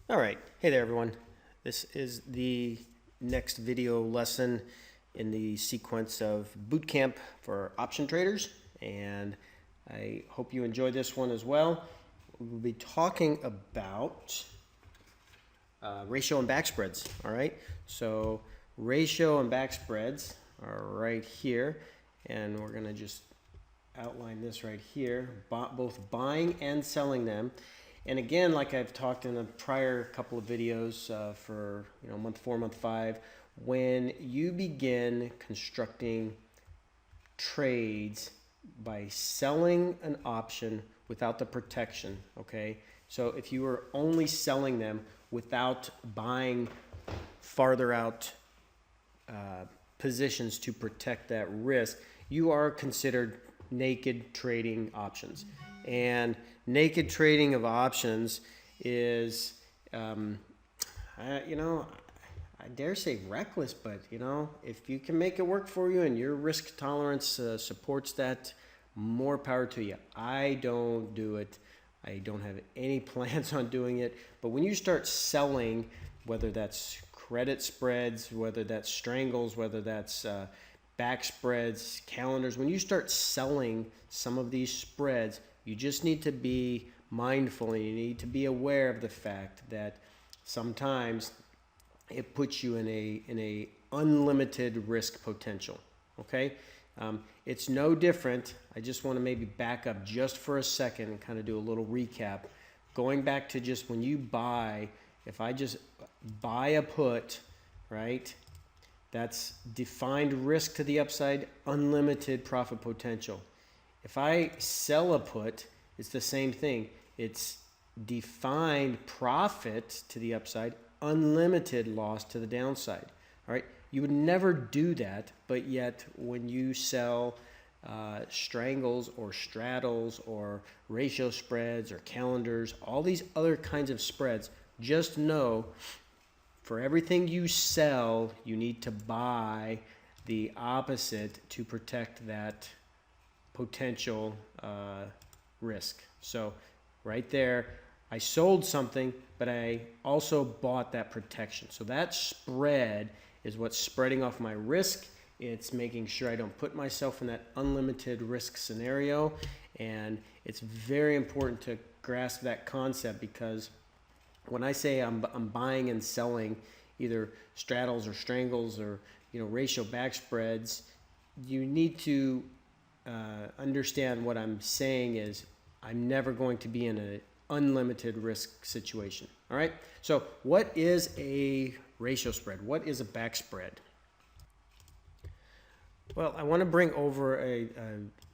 All right. Hey there, everyone. This is the next video lesson in the sequence of boot camp for option traders, and I hope you enjoy this one as well. We'll be talking about ratio and back spreads. All right. So ratio and back spreads are right here, and we're going to just outline this right here, both buying and selling them. And again, like I've talked in a prior couple of videos for month 4, month 5, when you begin constructing trades by selling an option without the protection, okay? So if you are only selling them without buying farther out positions to protect that risk, you are considered naked trading options. And naked trading of options is, I dare say reckless, but if you can make it work for you and your risk tolerance supports that, more power to you. I don't do it. I don't have any plans on doing it. But when you start selling, whether that's credit spreads, whether that's strangles, whether that's back spreads, calendars, when you start selling some of these spreads, you just need to be mindful and you need to be aware of the fact that sometimes it puts you in a unlimited risk potential. Okay, it's no different. I just want to maybe back up just for a second and kind of do a little recap. Going back to just when you buy, if I just buy a put, right? That's defined risk to the upside, unlimited profit potential. If I sell a put, it's the same thing. It's defined profit to the upside, unlimited loss to the downside. All right. You would never do that, but yet when you sell strangles or straddles or ratio spreads or calendars, all these other kinds of spreads, just know for everything you sell, you need to buy the opposite to protect that potential risk. So right there, I sold something, but I also bought that protection. So that spread is what's spreading off my risk. It's making sure I don't put myself in that unlimited risk scenario. And it's very important to grasp that concept, because when I say I'm buying and selling either straddles or strangles or ratio back spreads, you need to understand what I'm saying is I'm never going to be in an unlimited risk situation. All right. So what is a ratio spread? What is a back spread? Well, I want to bring over a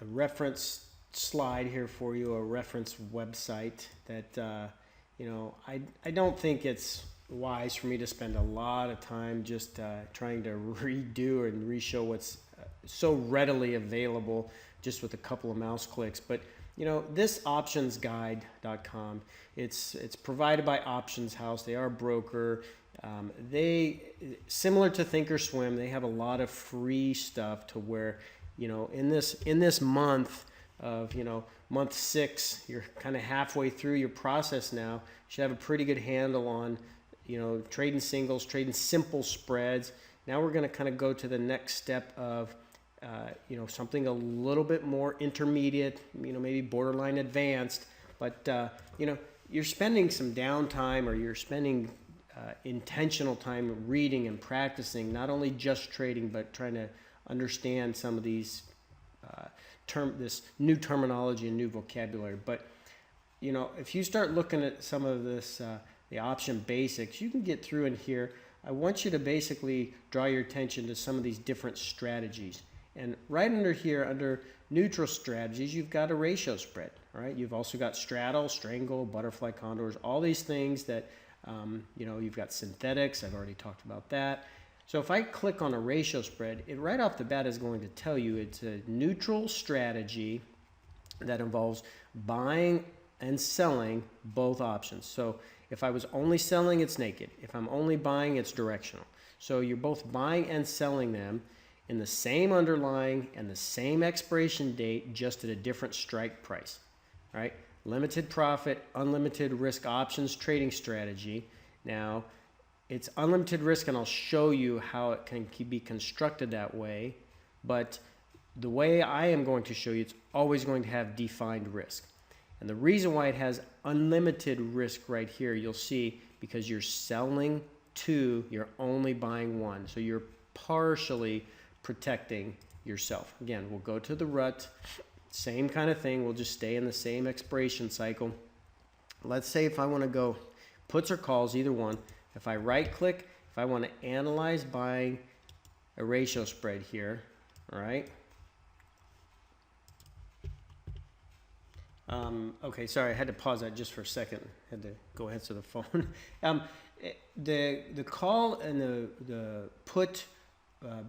reference slide here for you, a reference website that I don't think it's wise for me to spend a lot of time just trying to redo and re-show what's so readily available just with a couple of mouse clicks. But this optionsguide.com, it's provided by Options House. They are a broker. They, similar to Thinkorswim, they have a lot of free stuff to where in this month of month 6, you're kind of halfway through your process now. You should have a pretty good handle on trading singles, trading simple spreads. Now we're going to kind of go to the next step of something a little bit more intermediate, maybe borderline advanced, but you're spending some downtime, or you're spending intentional time reading and practicing, not only just trading, but trying to understand some of these this new terminology and new vocabulary. But if you start looking at some of this, the option basics, you can get through in here. I want you to basically draw your attention to some of these different strategies. And right under here, under neutral strategies, you've got a ratio spread. All right. You've also got straddle, strangle, butterfly condors, all these things that you've got synthetics. I've already talked about that. So if I click on a ratio spread, it right off the bat is going to tell you it's a neutral strategy that involves buying and selling both options. So if I was only selling, it's naked. If I'm only buying, it's directional. So you're both buying and selling them in the same underlying and the same expiration date, just at a different strike price. All right. limited profit, unlimited risk options trading strategy. Now, it's unlimited risk, and I'll show you how it can be constructed that way. But the way I am going to show you, it's always going to have defined risk. And the reason why it has unlimited risk right here, you'll see, because you're selling two, you're only buying one. So you're partially protecting yourself. Again, we'll go to the rut. Same kind of thing. We'll just stay in the same expiration cycle. Let's say if I want to go puts or calls, either one. If I right click, if I want to analyze buying a ratio spread here, all right. Okay, sorry, I had to pause that just for a second. Had to go answer the phone. The call and the put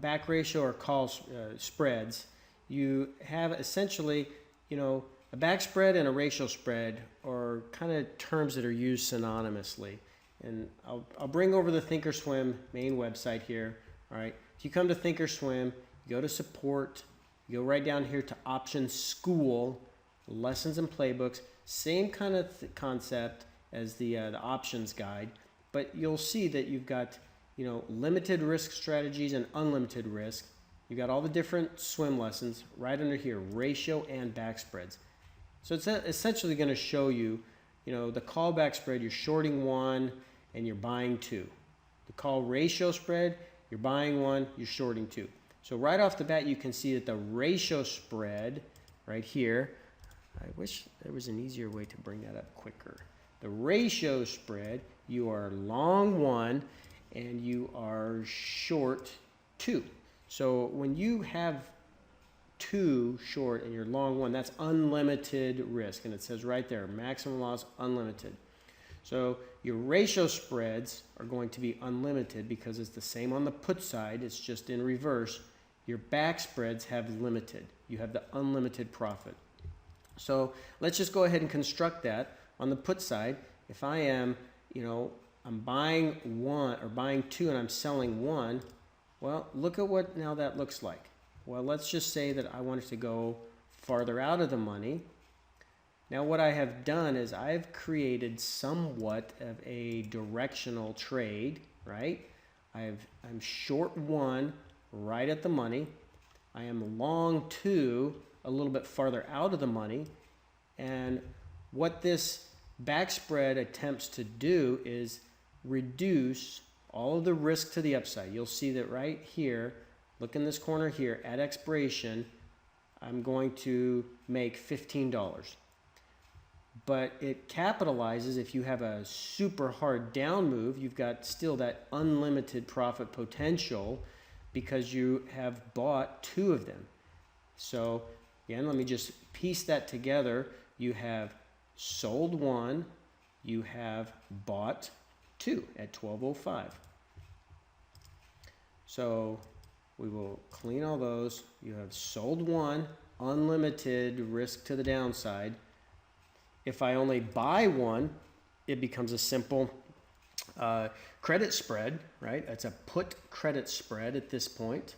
back ratio or call spreads, you have essentially, you know, a back spread and a ratio spread are kind of terms that are used synonymously. And I'll bring over the Thinkorswim main website here. All right, if you come to Thinkorswim, you go to support, you go right down here to option school, lessons and playbooks, same kind of concept as the options guide, but you'll see that you've got, you know, limited risk strategies and unlimited risk. You've got all the different swim lessons right under here, ratio and back spreads. So it's essentially going to show you, you know, the call back spread, you're shorting one and you're buying two. The call ratio spread, you're buying one, you're shorting two. So right off the bat, you can see that the ratio spread right here, I wish there was an easier way to bring that up quicker. The ratio spread, you are long one and you are short two. So when you have two short and you're long one, that's unlimited risk. And it says right there, maximum loss unlimited. So your ratio spreads are going to be unlimited because it's the same on the put side, it's just in reverse. Your back spreads have limited. You have the unlimited profit. So let's just go ahead and construct that on the put side. If I am, you know, I'm buying one or buying two and I'm selling one, well, look at what now that looks like. Well, let's just say that I want it to go farther out of the money. Now what I have done is I've created somewhat of a directional trade, right? I'm short one right at the money. I am long two a little bit farther out of the money. And what this back spread attempts to do is reduce all of the risk to the upside. You'll see that right here, look in this corner here, at expiration, I'm going to make $15. But it capitalizes if you have a super hard down move, you've got still that unlimited profit potential because you have bought two of them. So again, let me just piece that together. You have sold one, you have bought two at 12.05. So we will clean all those. You have sold one, unlimited risk to the downside. If I only buy one, it becomes a simple credit spread, right? It's a put credit spread at this point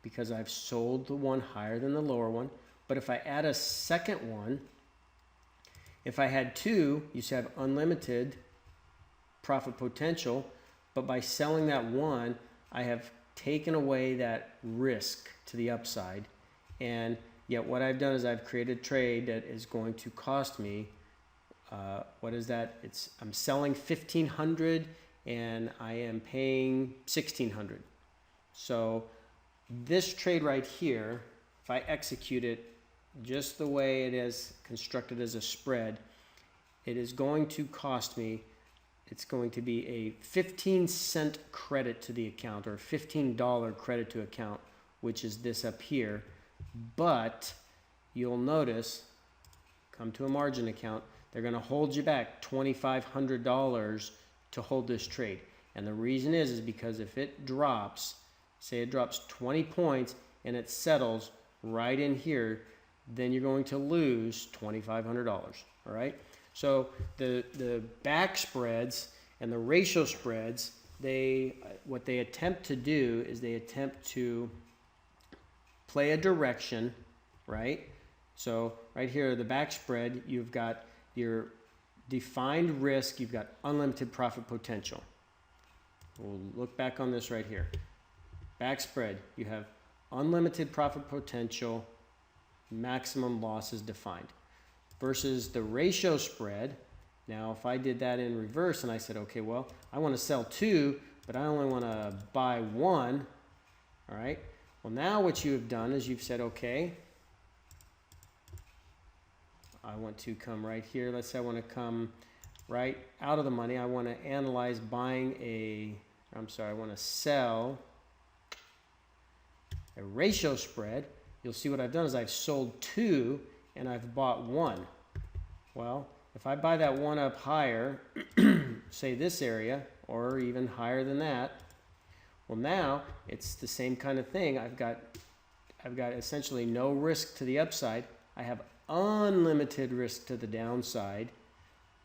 because I've sold the one higher than the lower one. But if I add a second one, if I had two, you should have unlimited profit potential. But by selling that one, I have taken away that risk to the upside. And yet what I've done is I've created a trade that is going to cost me, what is that? I'm selling 1,500 and I am paying 1,600. So this trade right here, if I execute it just the way it is constructed as a spread, it is going to cost me, it's going to be a 15-cent credit to the account, or $15 credit to account, which is this up here. But you'll notice, come to a margin account, they're going to hold you back $2,500 to hold this trade. And the reason is because if it drops, say it drops 20 points and it settles right in here, then you're going to lose $2,500. All right. So the back spreads and the ratio spreads, what they attempt to do is they attempt to play a direction, right? So right here, the back spread, you've got your defined risk, you've got unlimited profit potential. We'll look back on this right here. Back spread, you have unlimited profit potential, maximum loss is defined. Versus the ratio spread. Now, if I did that in reverse and I said, okay, well, I want to sell 2, but I only want to buy 1, all right? Well, now what you have done is you've said, okay, I want to come right here. Let's say I want to come right out of the money. I want to analyze buying I want to sell a ratio spread. You'll see what I've done is I've sold 2 and I've bought 1. Well, if I buy that 1 up higher, say this area, or even higher than that, well, now it's the same kind of thing. I've got essentially no risk to the upside. I have unlimited risk to the downside,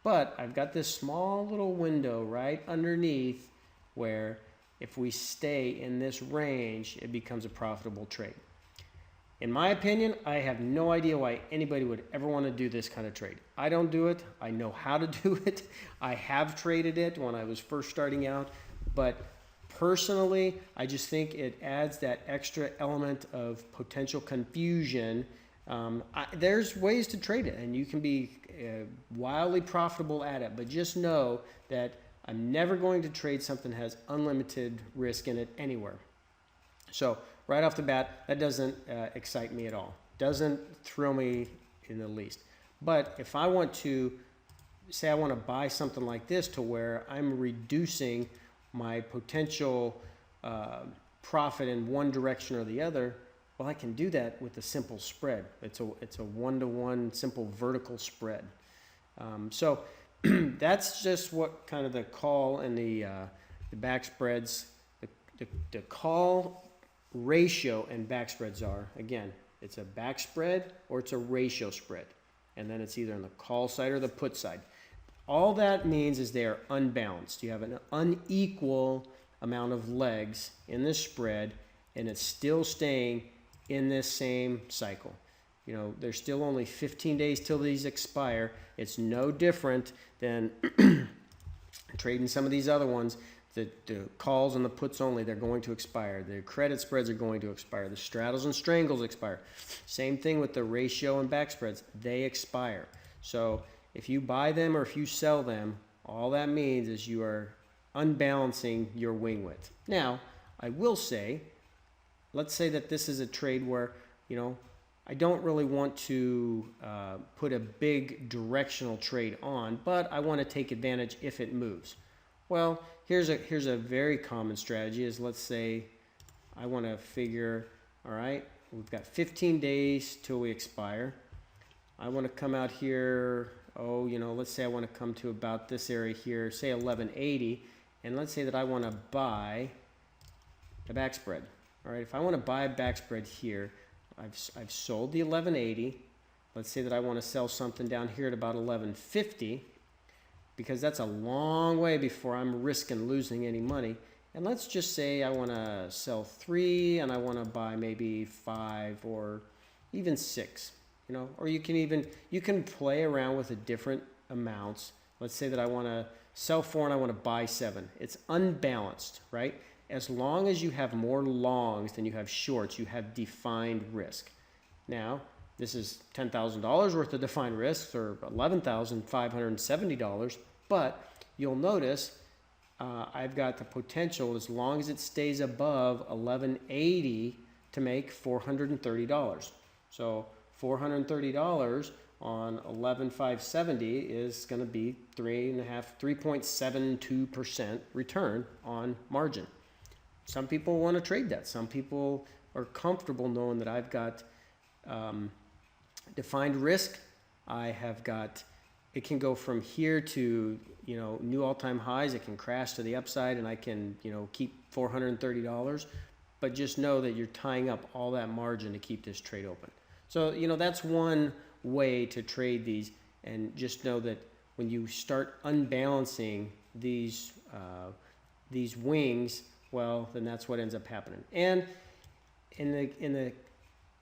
but I've got this small little window right underneath where if we stay in this range, it becomes a profitable trade. In my opinion, I have no idea why anybody would ever want to do this kind of trade. I don't do it. I know how to do it. I have traded it when I was first starting out, but personally, I just think it adds that extra element of potential confusion. There's ways to trade it, and you can be wildly profitable at it, but just know that I'm never going to trade something that has unlimited risk in it anywhere. So right off the bat, that doesn't excite me at all. Doesn't thrill me in the least. But if I want to, say I want to buy something like this to where I'm reducing my potential profit in one direction or the other, well, I can do that with a simple spread. It's a one-to-one simple vertical spread. So that's just what kind of the call and the back spreads, the call ratio and back spreads are. Again, it's a back spread or it's a ratio spread. And then it's either on the call side or the put side. All that means is they are unbalanced. You have an unequal amount of legs in this spread, and it's still staying in this same cycle. You know, there's still only 15 days till these expire. It's no different than trading some of these other ones. The calls and the puts only, they're going to expire. The credit spreads are going to expire. The straddles and strangles expire. Same thing with the ratio and back spreads. They expire. So if you buy them or if you sell them, all that means is you are unbalancing your wing width. Now, I will say, let's say that this is a trade where, you know, I don't really want to put a big directional trade on, but I want to take advantage if it moves. Well, here's a very common strategy is, let's say I want to figure, all right, we've got 15 days till we expire. I want to come out here, let's say I want to come to about this area here, say 1180, and let's say that I want to buy a back spread. All right, if I want to buy a back spread here, I've sold the 1180. Let's say that I want to sell something down here at about 1150, because that's a long way before I'm risking losing any money. And let's just say I want to sell 3 and I want to buy maybe 5 or even 6, you know, or you can play around with the different amounts. Let's say that I want to sell 4 and I want to buy 7. It's unbalanced, right? As long as you have more longs than you have shorts, you have defined risk. Now, this is $10,000 worth of defined risks, or $11,570, but you'll notice I've got the potential, as long as it stays above 1180, to make $430. So $430 on 11,570 is going to be 3.72% return on margin. Some people want to trade that. Some people are comfortable knowing that I've got defined risk. I have got, it can go from here to, you know, new all-time highs. It can crash to the upside, and I can, you know, keep $430. But just know that you're tying up all that margin to keep this trade open. So, you know, that's one way to trade these. And just know that when you start unbalancing these wings, well, then that's what ends up happening. And in the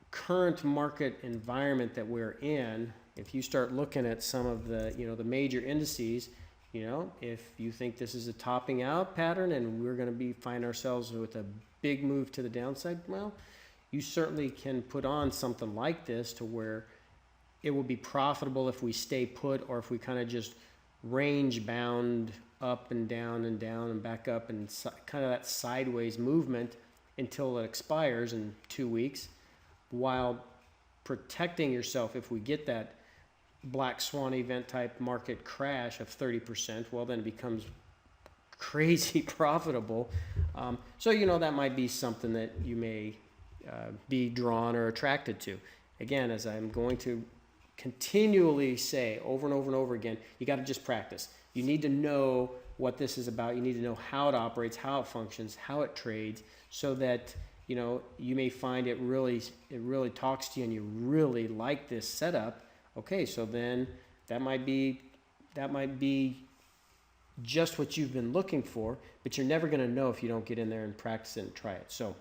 current market environment that we're in, if you start looking at some of the, the major indices, if you think this is a topping out pattern and we're going to find ourselves with a big move to the downside, well, you certainly can put on something like this to where it will be profitable if we stay put, or if we kind of just range bound up and down and back up, and kind of that sideways movement until it expires in 2 weeks, while protecting yourself if we get that black swan event type market crash of 30%. Well, then it becomes crazy profitable. So that might be something that you may be drawn or attracted to. Again, as I'm going to continually say over and over and over again, you got to just practice. You need to know what this is about. You need to know how it operates, how it functions, how it trades, so that you may find it really talks to you and you really like this setup. Okay, so then that might be just what you've been looking for, but you're never going to know if you don't get in there and practice it and try it. So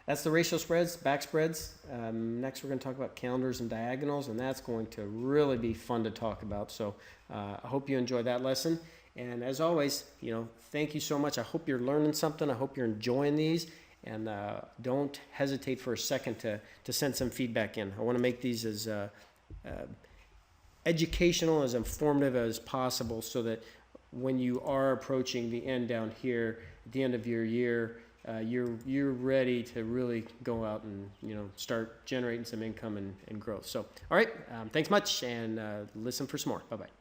that's the ratio spreads, back spreads. Next, we're going to talk about calendars and diagonals, and that's going to really be fun to talk about. So I hope you enjoyed that lesson. And as always, thank you so much. I hope you're learning something. I hope you're enjoying these. And don't hesitate for a second to send some feedback in. I want to make these as educational, as informative as possible, so that when you are approaching the end down here, at the end of your year, you're ready to really go out and start generating some income and growth. So, all right, thanks much, and listen for some more. Bye-bye.